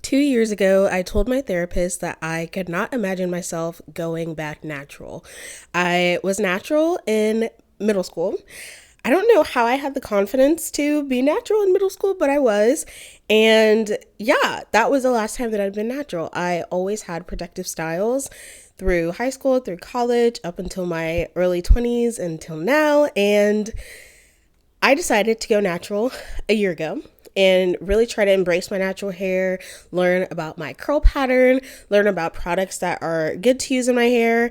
2 years ago, I told my therapist that I could not imagine myself going back natural. I was natural in middle school. I don't know how I had the confidence to be natural in middle school, but I was. And yeah, that was the last time that I'd been natural. I always had protective styles through high school, through college, up until my early 20s until now. And I decided to go natural a year ago and really try to embrace my natural hair, learn about my curl pattern, learn about products that are good to use in my hair.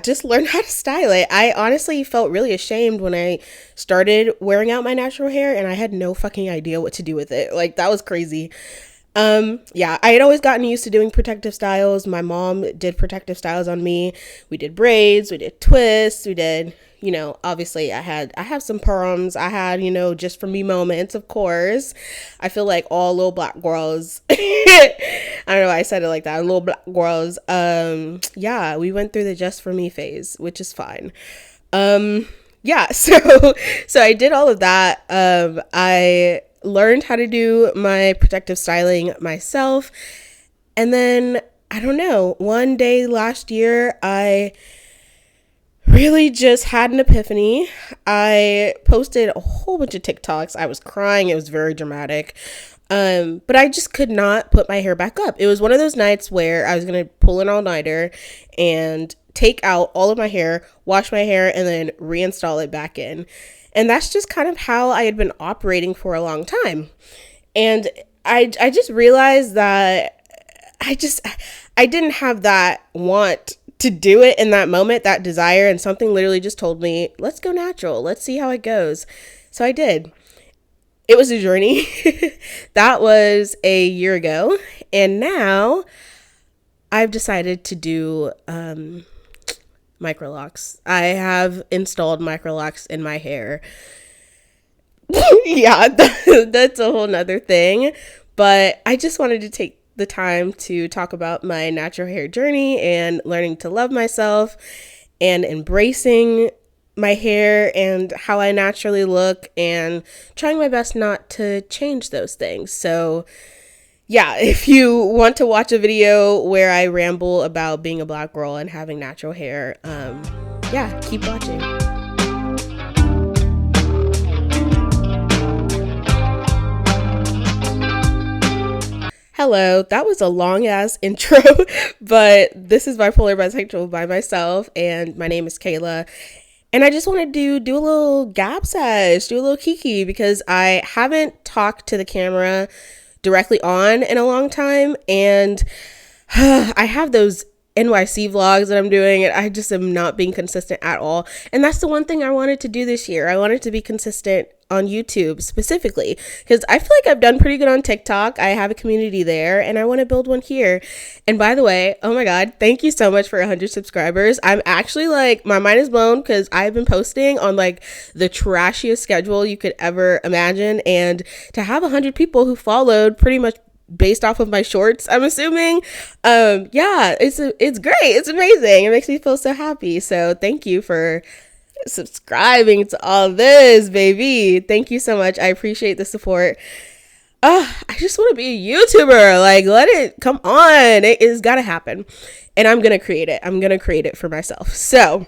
Just learn how to style it. I honestly felt really ashamed when I started wearing out my natural hair and I had no fucking idea what to do with it. Like, that was crazy. I had always gotten used to doing protective styles. My mom did protective styles on me. We did braids, we did twists, we did, obviously I have some perms. I had, just for me moments, of course. I feel like all little black girls, I don't know why I said it like that, little black girls, we went through the just for me phase, which is fine. So I did all of that. I learned how to do my protective styling myself. And then, I don't know, one day last year, I really just had an epiphany. I posted a whole bunch of TikToks. I was crying. It was very dramatic. But I just could not put my hair back up. It was one of those nights where I was going to pull an all-nighter and take out all of my hair, wash my hair, and then reinstall it back in. And that's just kind of how I had been operating for a long time. And I just realized that I didn't have that want to do it in that moment, that desire, and something literally just told me, let's go natural. Let's see how it goes. So I did. It was a journey. That was a year ago. And now I've decided to do microlocks. I have installed microlocks in my hair. That's a whole nother thing. But I just wanted to take the time to talk about my natural hair journey and learning to love myself and embracing my hair and how I naturally look and trying my best not to change those things. So yeah, if you want to watch a video where I ramble about being a black girl and having natural hair, keep watching. Hello, that was a long ass intro, but this is Bipolar Bisexual by myself, and my name is Kayla. And I just wanted to do a little gap sesh, do a little kiki, because I haven't talked to the camera directly on in a long time, and I have those NYC vlogs that I'm doing, and I just am not being consistent at all. And that's the one thing I wanted to do this year. I wanted to be consistent on YouTube specifically, because I feel like I've done pretty good on TikTok. I have a community there, and I want to build one here. And by the way, oh my God, thank you so much for 100 subscribers. I'm actually like, my mind is blown, because I've been posting on like the trashiest schedule you could ever imagine, and to have 100 people who followed pretty much based off of my shorts, I'm assuming. It's great. It's amazing. It makes me feel so happy. So thank you for subscribing to all this, baby. Thank you so much. I appreciate the support. I just want to be a YouTuber. Like, let it come on. It's got to happen. And I'm going to create it. I'm going to create it for myself. So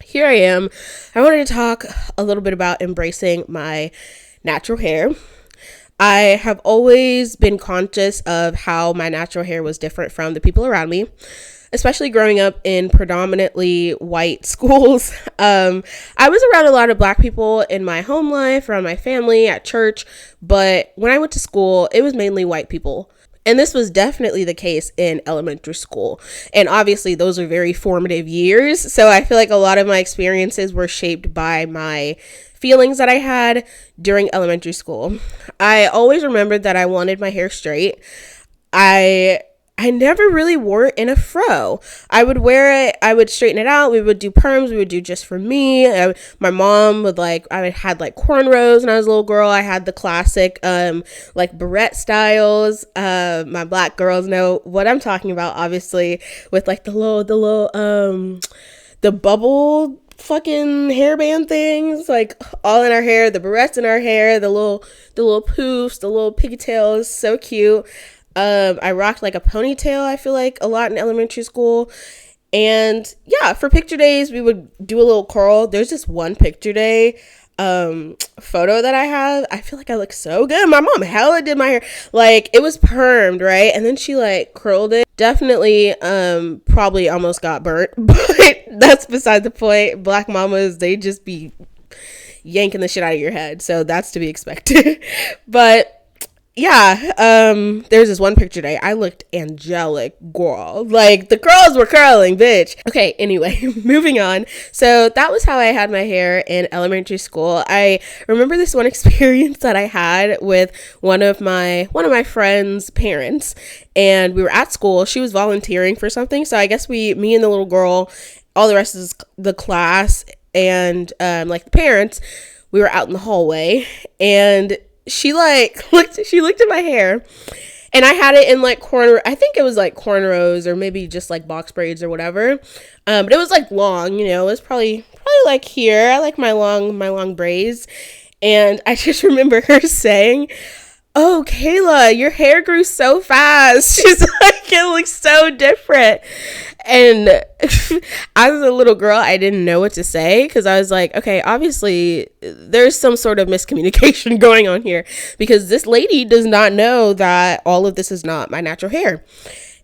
here I am. I wanted to talk a little bit about embracing my natural hair. I have always been conscious of how my natural hair was different from the people around me, especially growing up in predominantly white schools. I was around a lot of black people in my home life, around my family, at church, but when I went to school, it was mainly white people. And this was definitely the case in elementary school. And obviously those are very formative years. So I feel like a lot of my experiences were shaped by my feelings that I had during elementary school. I always remembered that I wanted my hair straight. I never really wore it in a fro. I would wear it, I would straighten it out, we would do perms, we would do just for me. My mom would I had like cornrows when I was a little girl. I had the classic barrette styles. My black girls know what I'm talking about, obviously, with like the bubble fucking hairband things, like all in our hair, the barrettes in our hair, the little poofs, the little pigtails, so cute. I rocked like a ponytail, I feel like, a lot in elementary school. And yeah, for picture days, we would do a little curl. There's this one picture day photo that I have. I feel like I look so good. My mom hella did my hair. Like, it was permed, right? And then she like curled it. Definitely probably almost got burnt, but that's beside the point. Black mamas, they just be yanking the shit out of your head, so that's to be expected. But yeah, there's this one picture day. I looked angelic, girl. Like, the curls were curling, bitch. Okay, anyway, moving on. So that was how I had my hair in elementary school. I remember this one experience that I had with one of my friend's parents, and we were at school. She was volunteering for something, so I guess me and the little girl, all the rest of the class, and like the parents, we were out in the hallway, and she looked at my hair, and I had it in like I think it was like cornrows or maybe just like box braids or whatever. But it was like long, it was probably like here. I like my long braids. And I just remember her saying, "Oh, Kayla, your hair grew so fast." She's like, "It looks so different." And as a little girl, I didn't know what to say, because I was like, okay, obviously there's some sort of miscommunication going on here, because this lady does not know that all of this is not my natural hair.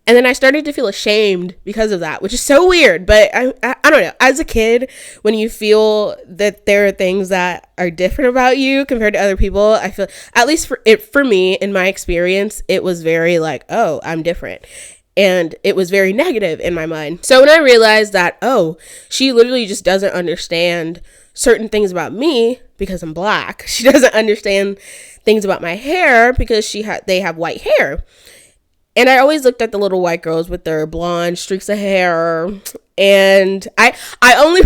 And then I started to feel ashamed because of that, which is so weird. But I don't know. As a kid, when you feel that there are things that are different about you compared to other people, I feel, at least for me, in my experience, it was very like, oh, I'm different. And it was very negative in my mind. So when I realized that, oh, she literally just doesn't understand certain things about me because I'm black. She doesn't understand things about my hair because they have white hair. And I always looked at the little white girls with their blonde streaks of hair, and I only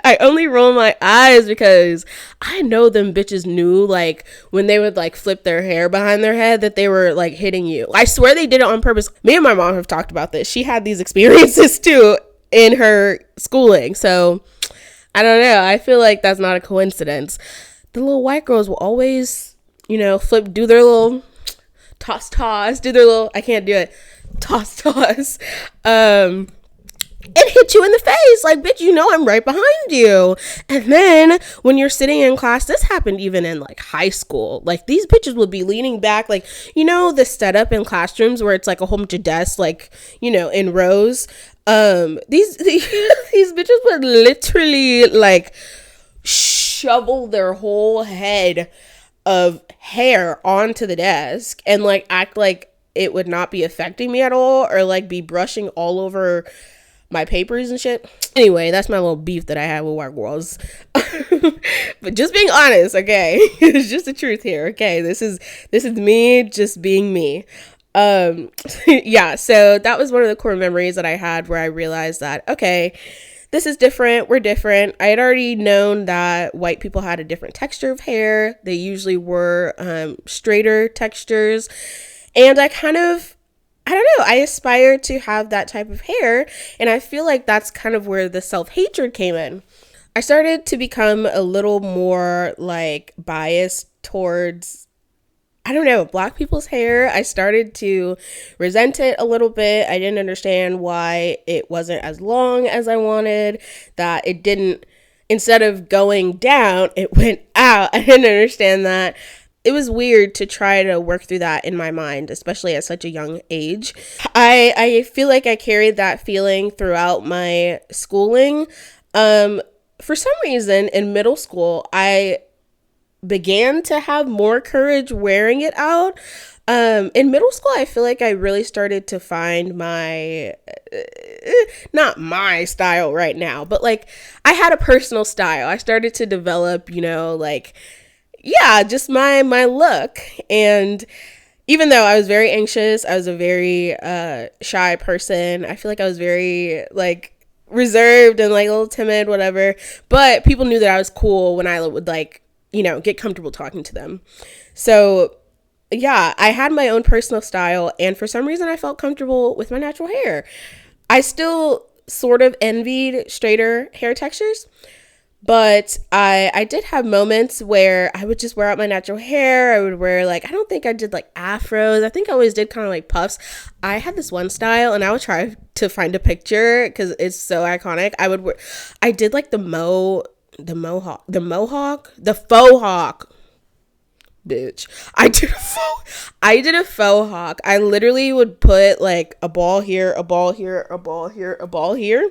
I only roll my eyes because I know them bitches knew, like, when they would like flip their hair behind their head, that they were like hitting you. I swear they did it on purpose. Me and my mom have talked about this. She had these experiences too in her schooling. So I don't know. I feel like that's not a coincidence. The little white girls will always, do their little toss, do their little, I can't do it, toss, and hit you in the face. Like, bitch, I'm right behind you. And then when you're sitting in class, this happened even in like high school, like these bitches would be leaning back, like, the setup in classrooms where it's like a whole bunch of desks, like, in rows. These bitches would literally like shovel their whole head of hair onto the desk and like act like it would not be affecting me at all, or like be brushing all over my papers and shit. Anyway, that's my little beef that I have with white girls. But just being honest, okay? It's just the truth here, okay? This is me just being me. Yeah, so that was one of the core memories that I had, where I realized that, okay, this is different. We're different. I had already known that white people had a different texture of hair. They usually were straighter textures. And I don't know, I aspired to have that type of hair. And I feel like that's kind of where the self-hatred came in. I started to become a little more like biased towards, I don't know, black people's hair. I started to resent it a little bit. I didn't understand why it wasn't as long as I wanted, that it didn't, instead of going down, it went out. I didn't understand that. It was weird to try to work through that in my mind, especially at such a young age. I feel like I carried that feeling throughout my schooling. For some reason, in middle school, I began to have more courage wearing it out. In middle school, I feel like I really started to find my, not my style right now, but like I had a personal style. I started to develop, just my look. And even though I was very anxious, I was a very shy person. I feel like I was very like reserved and like a little timid, whatever. But people knew that I was cool when I would like, get comfortable talking to them. So yeah, I had my own personal style, and for some reason I felt comfortable with my natural hair. I still sort of envied straighter hair textures, But I did have moments where I would just wear out my natural hair. I would wear like, I don't think I did like afros. I think I always did kind of like puffs. I had this one style and I would try to find a picture because it's so iconic. I did like the faux hawk. Bitch. I did a faux hawk. I literally would put like a ball here, a ball here, a ball here, a ball here.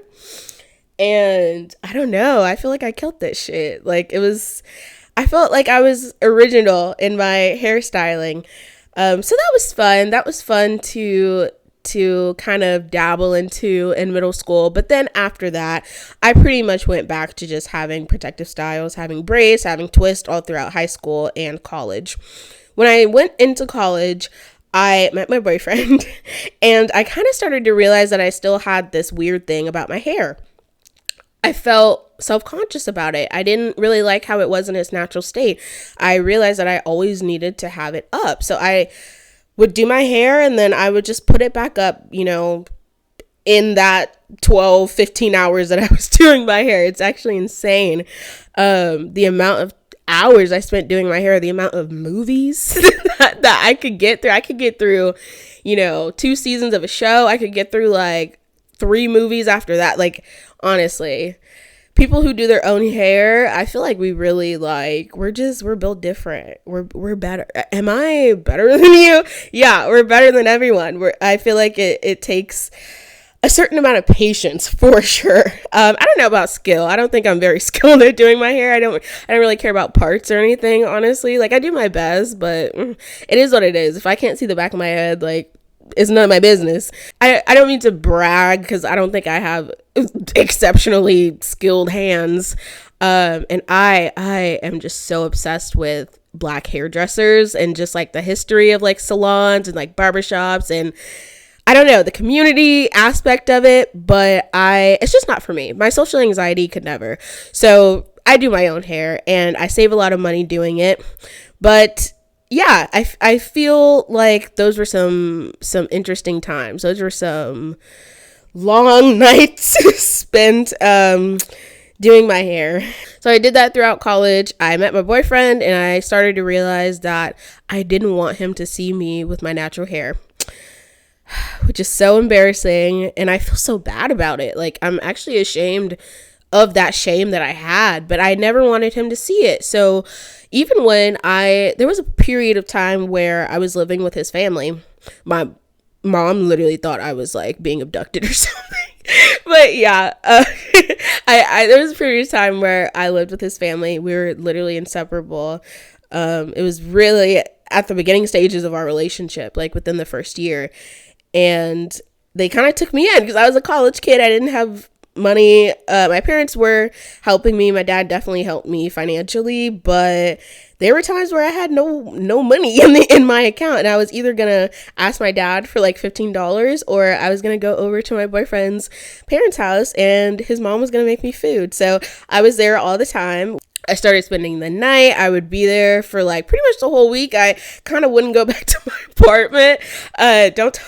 And I don't know. I feel like I killed this shit. I felt like I was original in my hairstyling. So that was fun. That was fun to kind of dabble into in middle school. But then after that, I pretty much went back to just having protective styles, having braids, having twists all throughout high school and college. When I went into college, I met my boyfriend and I kind of started to realize that I still had this weird thing about my hair. I felt self-conscious about it. I didn't really like how it was in its natural state. I realized that I always needed to have it up. So I would do my hair and then I would just put it back up, in that 12, 15 hours that I was doing my hair. It's actually insane. The amount of hours I spent doing my hair, the amount of movies that I could get through. I could get through, 2 seasons of a show. I could get through like 3 movies after that. Like, honestly, people who do their own hair, I feel like we really we're built different. We're better. Am I better than you? Yeah, we're better than everyone. I feel like it takes a certain amount of patience for sure. I don't know about skill. I don't think I'm very skilled at doing my hair. I don't really care about parts or anything, honestly. Like, I do my best, but it is what it is. If I can't see the back of my head, like, it's none of my business. I don't mean to brag because I don't think I have exceptionally skilled hands. And I am just so obsessed with Black hairdressers and just like the history of like salons and like barbershops and I don't know, the community aspect of it, but it's just not for me. My social anxiety could never. So I do my own hair and I save a lot of money doing it. But yeah, I feel like those were some interesting times. Those were some long nights spent doing my hair. So I did that throughout college. I met my boyfriend and I started to realize that I didn't want him to see me with my natural hair, which is so embarrassing. And I feel so bad about it. Like, I'm actually ashamed of that shame that I had, but I never wanted him to see it. So even when there was a period of time where I was living with his family, my mom literally thought I was like being abducted or something. But yeah, there was a period of time where I lived with his family. We were literally inseparable. It was really at the beginning stages of our relationship, like within the first year. And they kind of took me in because I was a college kid. I didn't have money. My parents were helping me. My dad definitely helped me financially, but there were times where I had no money in my account, and I was either gonna ask my dad for like $15 or I was gonna go over to my boyfriend's parents' house and his mom was gonna make me food. So I was there all the time. I started spending the night. I would be there for like pretty much the whole week. I kind of wouldn't go back to my apartment. Don't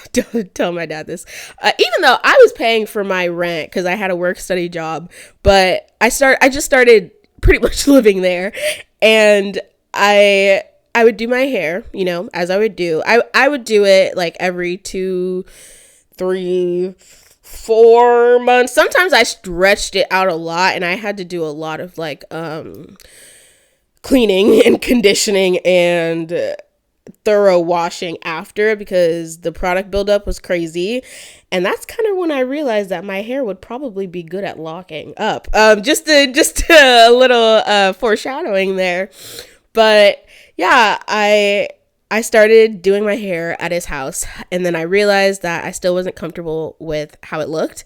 tell my dad this. Even though I was paying for my rent because I had a work study job, but I just started pretty much living there, and I would do my hair, as I would do. I would do it like every 2, 3, 4 months. Sometimes I stretched it out a lot and I had to do a lot of like cleaning and conditioning and thorough washing after because the product buildup was crazy. And that's kind of when I realized that my hair would probably be good at locking up. Just a little foreshadowing there. But yeah, I started doing my hair at his house, and then I realized that I still wasn't comfortable with how it looked,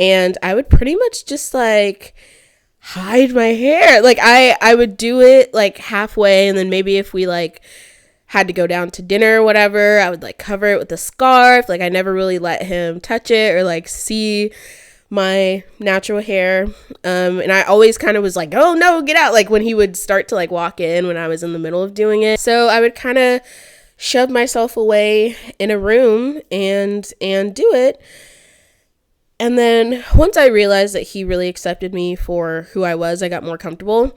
and I would pretty much just like hide my hair. Like I would do it like halfway, and then maybe if we like had to go down to dinner or whatever, I would like cover it with a scarf. Like I never really let him touch it or like see my natural hair. And I always kind of was like, oh no, get out. Like when he would start to like walk in when I was in the middle of doing it. So I would kind of shove myself away in a room and do it. And then once I realized that he really accepted me for who I was, I got more comfortable.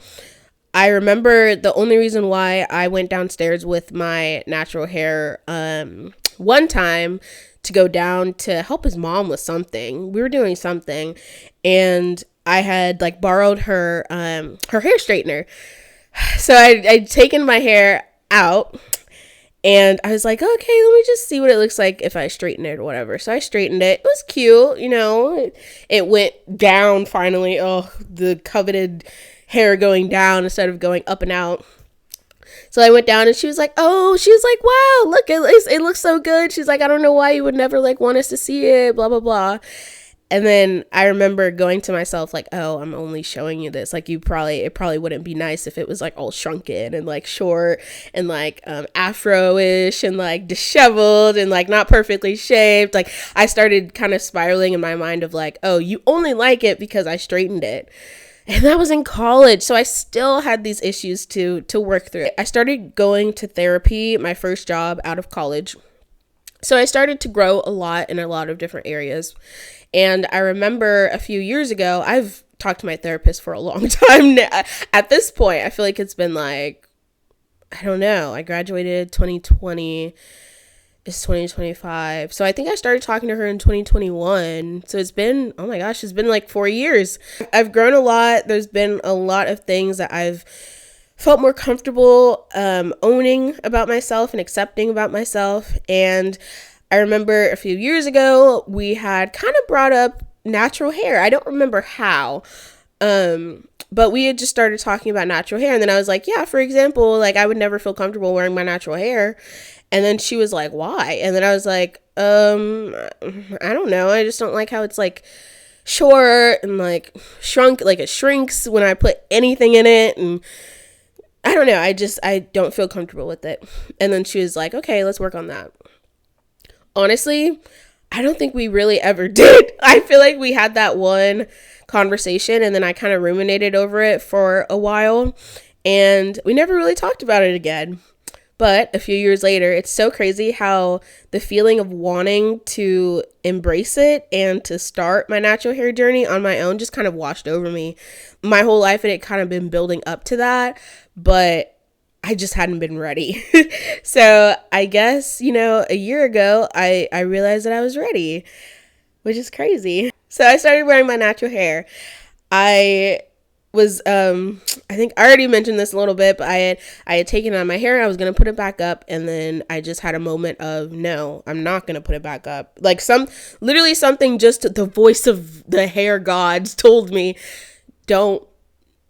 I remember the only reason why I went downstairs with my natural hair one time to go down to help his mom with something. We were doing something, and I had like borrowed her hair straightener. So I'd taken my hair out, and I was like, okay, let me just see what it looks like if I straighten it or whatever. So I straightened it. It was cute, you know. It went down finally. Oh, the coveted hair going down instead of going up and out. So I went down, and she was like, wow, look, it looks so good. She's like, I don't know why you would never like want us to see it, blah, blah, blah. And then I remember going to myself like, oh, I'm only showing you this. Like, it probably wouldn't be nice if it was like all shrunken and like short and like afro-ish and like disheveled and like not perfectly shaped. Like, I started kind of spiraling in my mind of like, oh, you only like it because I straightened it. And that was in college, so I still had these issues to work through. I started going to therapy, my first job out of college. So I started to grow a lot in a lot of different areas. And I remember a few years ago, I've talked to my therapist for a long time now. At this point, I feel like it's been like, I don't know, I graduated 2020. It's 2025. So I think I started talking to her in 2021. So it's been, oh my gosh, it's been like 4 years. I've grown a lot. There's been a lot of things that I've felt more comfortable owning about myself and accepting about myself. And I remember a few years ago, we had kind of brought up natural hair. I don't remember how. But we had just started talking about natural hair. And then I was like, yeah, for example, like I would never feel comfortable wearing my natural hair. And then she was like, why? And then I was like, I don't know. I just don't like how it's like short and like shrunk, like it shrinks when I put anything in it. And I don't know. I don't feel comfortable with it. And then she was like, okay, let's work on that. Honestly, I don't think we really ever did. I feel like we had that one conversation and then I kind of ruminated over it for a while and we never really talked about it again. But a few years later, it's so crazy how the feeling of wanting to embrace it and to start my natural hair journey on my own just kind of washed over me. My whole life, it had kind of been building up to that, but I just hadn't been ready. So I guess, a year ago, I realized that I was ready, which is crazy. So I started wearing my natural hair. I was I think I already mentioned this a little bit, but I had taken out my hair and I was gonna put it back up, and then I just had a moment of no, I'm not gonna put it back up. Like something, just the voice of the hair gods told me, don't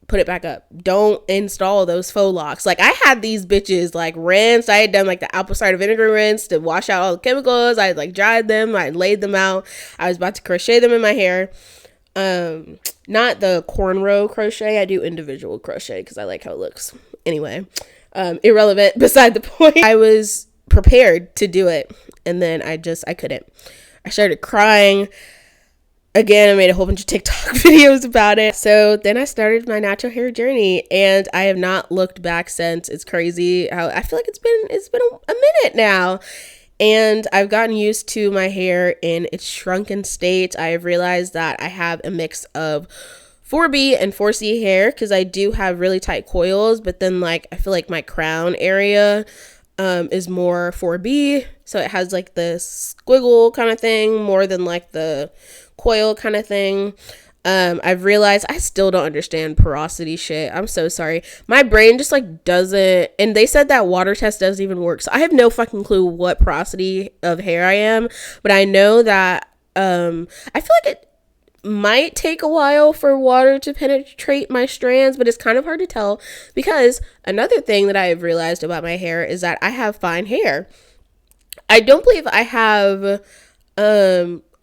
put it back up, don't install those faux locks. Like I had these bitches like rinsed. I had done like the apple cider vinegar rinse to wash out all the chemicals. I had like dried them, I laid them out, I was about to crochet them in my hair. Not the cornrow crochet. I do individual crochet because I like how it looks. Anyway, irrelevant, beside the point. I was prepared to do it, and then I couldn't. I started crying. Again, I made a whole bunch of TikTok videos about it. So then I started my natural hair journey, and I have not looked back since. It's crazy how I feel like it's been a minute now. And I've gotten used to my hair in its shrunken state. I have realized that I have a mix of 4B and 4C hair because I do have really tight coils, but then like I feel like my crown area is more 4B. So it has like the squiggle kind of thing more than like the coil kind of thing. I've realized I still don't understand porosity shit. I'm so sorry. My brain just like doesn't, and they said that water test doesn't even work. So I have no fucking clue what porosity of hair I am, but I know that I feel like it might take a while for water to penetrate my strands, but it's kind of hard to tell because another thing that I have realized about my hair is that I have fine hair. I don't believe I have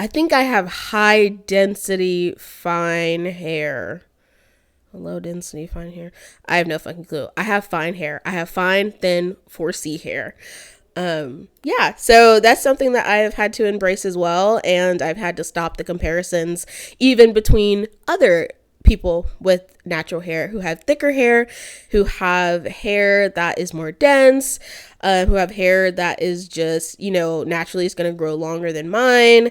I think I have high density fine hair. Low density fine hair. I have no fucking clue. I have fine hair. I have fine, thin 4C hair. Yeah, so that's something that I have had to embrace as well. And I've had to stop the comparisons even between other people with natural hair who have thicker hair, who have hair that is more dense, who have hair that is just, naturally is going to grow longer than mine.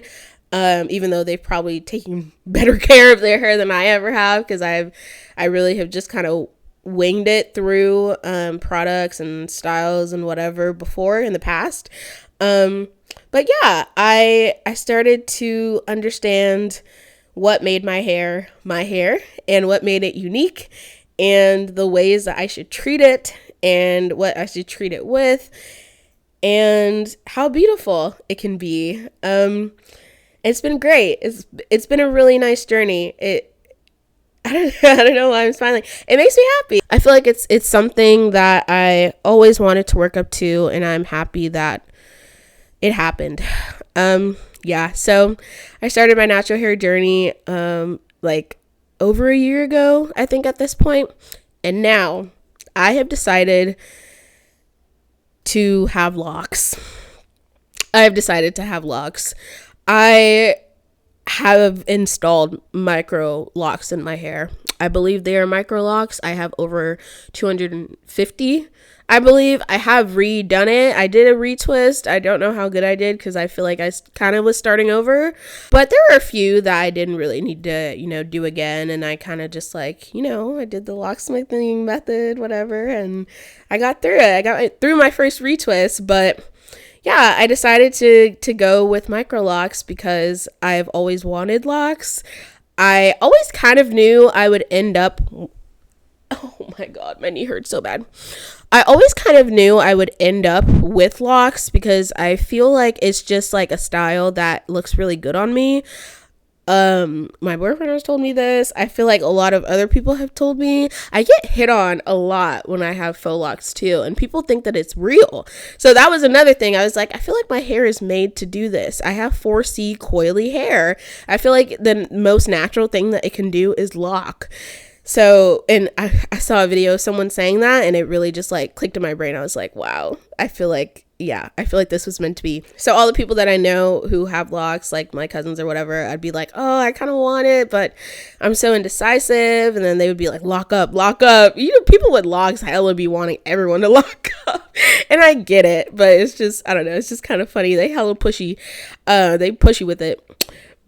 even though they've probably taken better care of their hair than I ever have, because I really have just kind of winged it through products and styles and whatever before in the past. But yeah, I started to understand what made my hair, and what made it unique, and the ways that I should treat it, and what I should treat it with, and how beautiful it can be. It's been great. It's been a really nice journey. I don't know why I'm smiling. It makes me happy. I feel like it's something that I always wanted to work up to, and I'm happy that it happened. Yeah, so I started my natural hair journey like over a year ago, I think, at this point. And now I have decided to have locks. I have installed micro locks in my hair. I believe they are micro locks. I have over 250. I believe I have redone it. I did a retwist. I don't know how good I did because I feel like I kind of was starting over. But there were a few that I didn't really need to, do again. And I kind of just I did the locksmithing method, whatever. And I got through it. I got through my first retwist. But yeah, I decided to go with micro locks because I've always wanted locks. I always kind of knew I would end up... Oh my God, my knee hurts so bad. I always kind of knew I would end up with locks because I feel like it's just like a style that looks really good on me. My boyfriend has told me this. I feel like a lot of other people have told me. I get hit on a lot when I have faux locks too, and people think that it's real. So that was another thing. I was like, I feel like my hair is made to do this. I have 4C coily hair. I feel like the most natural thing that it can do is lock. So, and I saw a video of someone saying that, and it really just clicked in my brain. I was like, wow, I feel like this was meant to be. So all the people that I know who have locks, like my cousins or whatever, I'd be like, oh, I kind of want it, but I'm so indecisive. And then they would be like, lock up. People with locks hella be wanting everyone to lock up. And I get it, but it's just, I don't know. It's just kind of funny. They hella pushy. They pushy with it.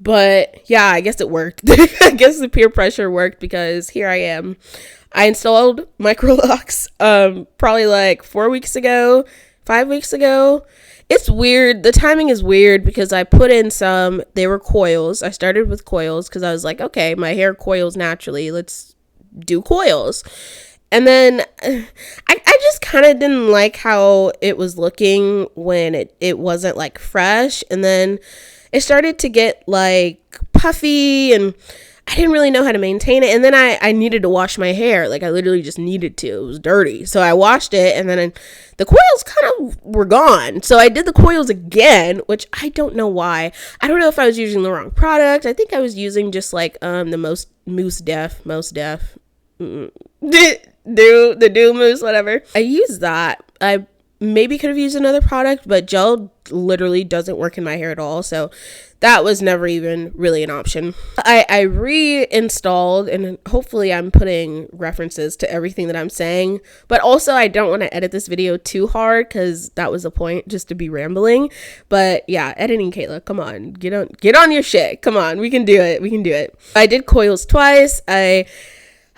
But yeah, I guess it worked. I guess the peer pressure worked because here I am. I installed micro locks probably 5 weeks ago. It's weird. The timing is weird because I put in they were coils. I started with coils because I was like, okay, my hair coils naturally. Let's do coils. And then I just kind of didn't like how it was looking when it wasn't fresh. And then it started to get puffy, and I didn't really know how to maintain it. And then I needed to wash my hair. I literally just needed to. It was dirty. So I washed it, and then the coils kind of were gone. So I did the coils again, which I don't know why. I don't know if I was using the wrong product. I think I was using just the most Def, the Dew Mousse, whatever. I used that. I maybe could have used another product, but gel literally doesn't work in my hair at all, so that was never even really an option. I reinstalled, and hopefully I'm putting references to everything that I'm saying, but also I don't want to edit this video too hard because that was the point, just to be rambling. But yeah, editing, Kayla, come on, get on your shit. Come on, we can do it. I did coils twice. I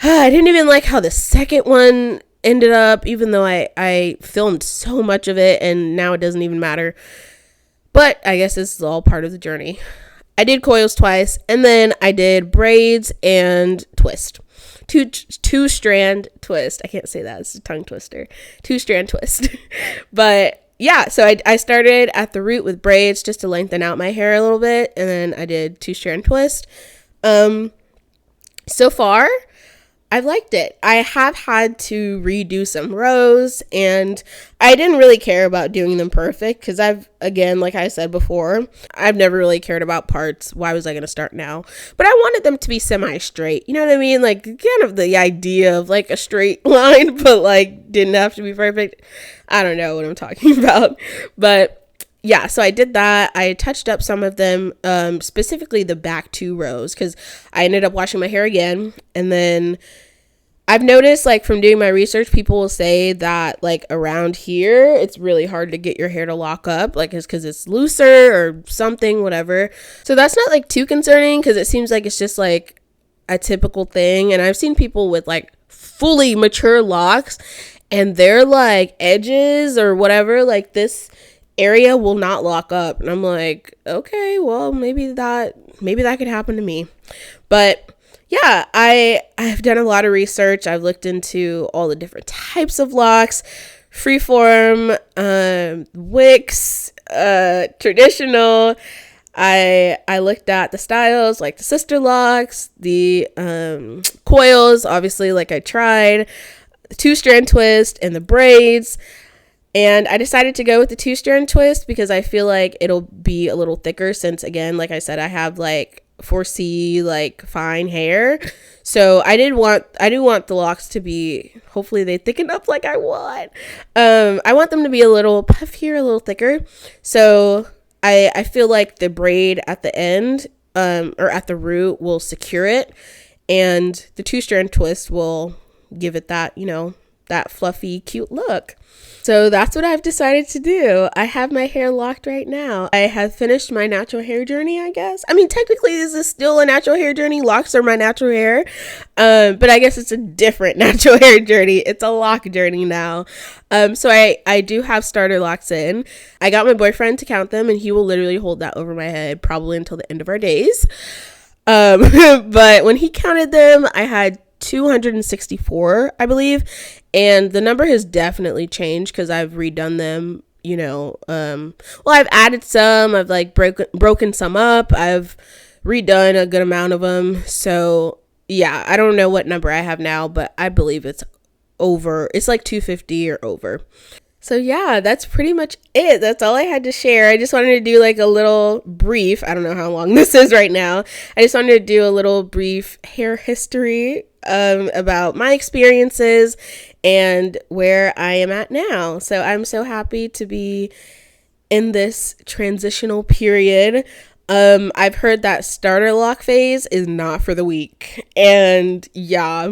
didn't even like how the second one ended up, even though I filmed so much of it, and now it doesn't even matter. But I guess this is all part of the journey. I did coils twice, and then I did braids and twist. Two strand twist. I can't say that. It's a tongue twister. 2-strand twist. But yeah, so I started at the root with braids just to lengthen out my hair a little bit, and then I did 2-strand twist. So far, I've liked it. I have had to redo some rows, and I didn't really care about doing them perfect because like I said before, I've never really cared about parts. Why was I going to start now? But I wanted them to be semi-straight. You know what I mean? Kind of the idea of a straight line, but didn't have to be perfect. I don't know what I'm talking about. But yeah, so I did that. I touched up some of them, specifically the back 2 rows, because I ended up washing my hair again, and then I've noticed, like, from doing my research, people will say that, like, around here, it's really hard to get your hair to lock up, like, it's because it's looser or something, whatever. So that's not, like, too concerning, because it seems like it's just, like, a typical thing. And I've seen people with, like, fully mature locks, and their, like, edges or whatever, like, this area will not lock up. And I'm like, okay, well, maybe that could happen to me. But yeah, I've done a lot of research. I've looked into all the different types of locks, freeform, wicks, traditional. I looked at the styles, like the sister locks, the coils, obviously, like I tried, the 2-strand twist, and the braids. And I decided to go with the 2-strand twist because I feel like it'll be a little thicker since, again, like I said, I have like 4C, like, fine hair. So I do want the locks to be, hopefully they thicken up like I want. I want them to be a little puffier, a little thicker. So I feel like the braid at the end, or at the root, will secure it. And the 2-strand twist will give it that, that fluffy, cute look. So that's what I've decided to do. I have my hair locked right now. I have finished my natural hair journey, I guess. I mean, technically, this is still a natural hair journey. Locks are my natural hair. But I guess it's a different natural hair journey. It's a lock journey now. So I do have starter locks in. I got my boyfriend to count them, and he will literally hold that over my head probably until the end of our days. But when he counted them, I had 264, I believe, and the number has definitely changed because I've redone them, I've added some, I've like broken some up, I've redone a good amount of them. So yeah, I don't know what number I have now, but I believe it's like 250 or over. So yeah, that's pretty much it. That's all I had to share. I just wanted to do like a little brief, I don't know how long this is right now. I just wanted to do a little brief hair history about my experiences and where I am at now. So I'm so happy to be in this transitional period. I've heard that starter lock phase is not for the weak, and yeah,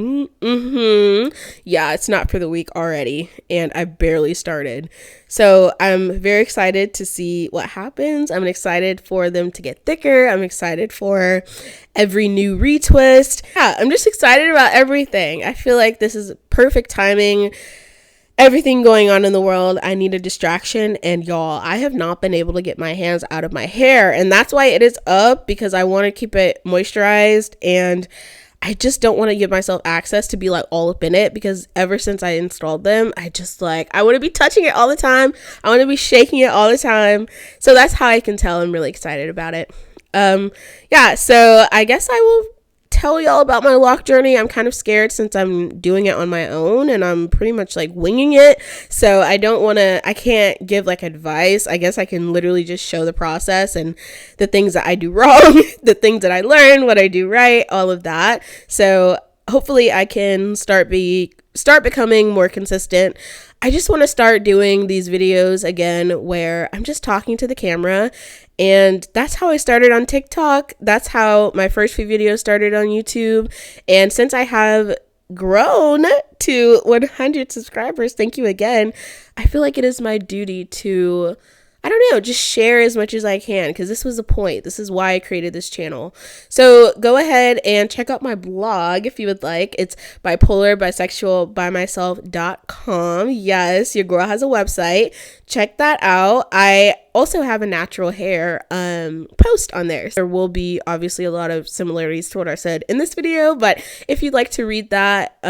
it's not for the weak already, and I barely started. So I'm very excited to see what happens. I'm excited for them to get thicker. I'm excited for every new retwist. Yeah, I'm just excited about everything. I feel like this is perfect timing. Everything going on in the world, I need a distraction, and y'all, I have not been able to get my hands out of my hair, and that's why it is up, because I want to keep it moisturized, and I just don't want to give myself access to be like all up in it, because ever since I installed them, I want to be touching it all the time. I want to be shaking it all the time. So that's how I can tell I'm really excited about it. So I guess I will tell y'all about my lock journey. I'm kind of scared since I'm doing it on my own and I'm pretty much like winging it. So I can't give like advice. I guess I can literally just show the process and the things that I do wrong, the things that I learn, what I do right, all of that. So hopefully I can start becoming more consistent. I just want to start doing these videos again where I'm just talking to the camera, and that's how I started on TikTok. That's how my first few videos started on YouTube. And since I have grown to 100 subscribers, thank you again, I feel like it is my duty to, I don't know, just share as much as I can, because this was the point. This is why I created this channel. So go ahead and check out my blog if you would like. It's bipolarbisexualbymyself.com. Yes, your girl has a website. Check that out. I also have a natural hair post on there. There will be obviously a lot of similarities to what I said in this video, but if you'd like to read that,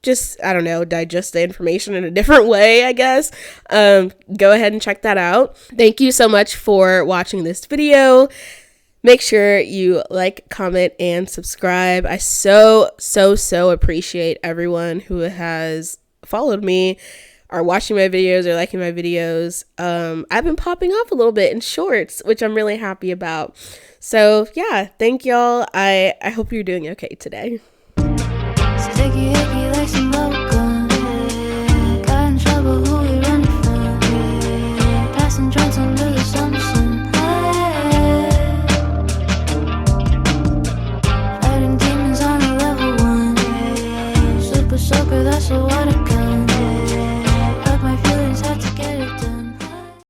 just, I don't know, digest the information in a different way, I guess, go ahead and check that out. Thank you so much for watching this video. Make sure you like, comment, and subscribe. I so appreciate everyone who has followed me, are watching my videos, or liking my videos. I've been popping off a little bit in shorts, which I'm really happy about. So yeah, thank y'all. I hope you're doing okay today.